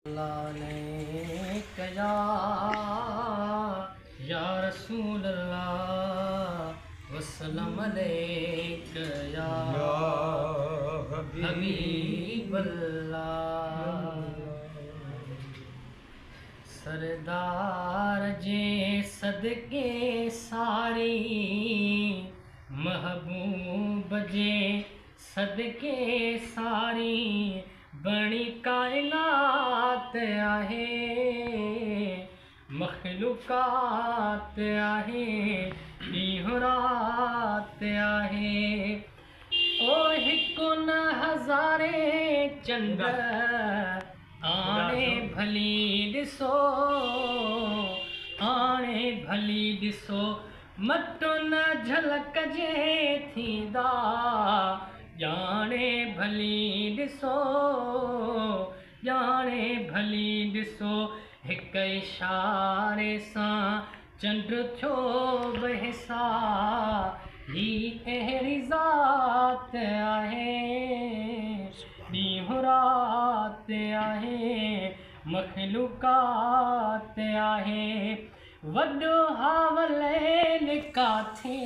अल्लाह ने कया या रसूल अल्लाह वसल्लम अलैक या हबीब अल्लाह। सरदार जे सदके सारी महबूब जे सदके सारी बणी कायनात आहे मखलूकात आहे ॾींहुं रात आहे। ओ हिकु न हज़ारे चंड आणे भली ॾिसो आणे भली ॾिसो मट न झलक जे थींदा ॼाणे भली ॾिसो ॼाणे भली ॾिसो हिक इशारे सां चंड थियो बहिसा ही अहिड़ी ज़ात आहे ॾींहुं रात आहे मखलूकात आहे। वॾो हावले काथे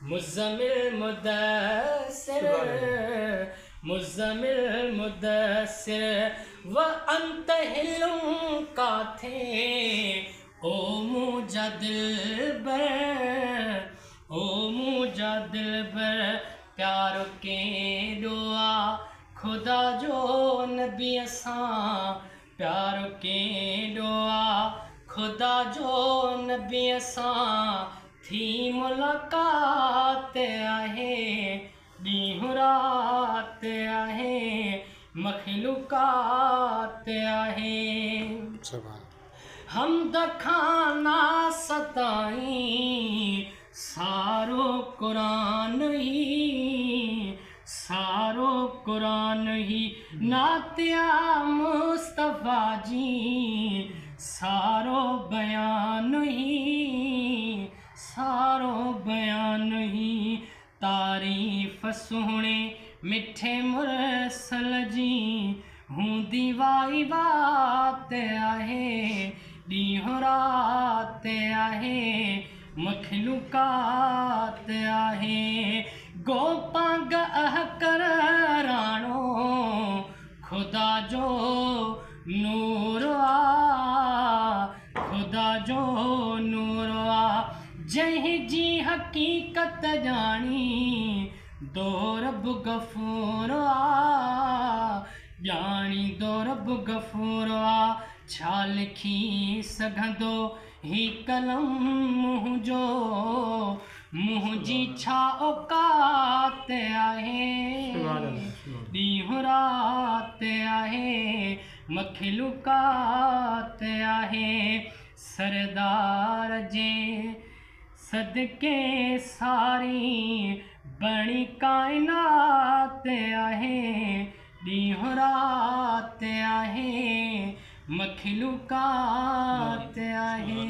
मुज़मिल मुदस्सिर मुज़मिल मुदस्सिर व अंत हिलूं काथे ओ मुझा दिलबर ओ मुझा दिलबर प्यार केॾो आ खुदा जो नबी सां प्यार केॾो आ खुदा जो नबी सां थी मुलाकात आहे ॾींहुं रात आहे मखलूकात आहे। हमद खाना सताई सारो कुरान ही सारो कुरान ही नातिया मुस्तफ़ा जी सारो बयान ही सारो बयान ही तारीफ़ सुहिणे मिठे मुरसल जी हूंदी वाई वात आहे ॾींहुं रात आहे मखलूकात आहे। गोपांग अहकर राणो खुदा जो नूर आ खुदा जो नूर आ जंहिं जी हक़ीक़त ॼाणी दो रब गफ़ूर आ ॼाणी दो रब गफ़ूर आ। छा लिखी सघंदो ही कलम मुंहिंजो मुंहिंजी छा औकात आहे ॾींहुं रात आहे मखलूकात आहे। सरदार जे सदके सारी बणी कायनात आहे ॾींहुं रात आहे मखलूकात आहे।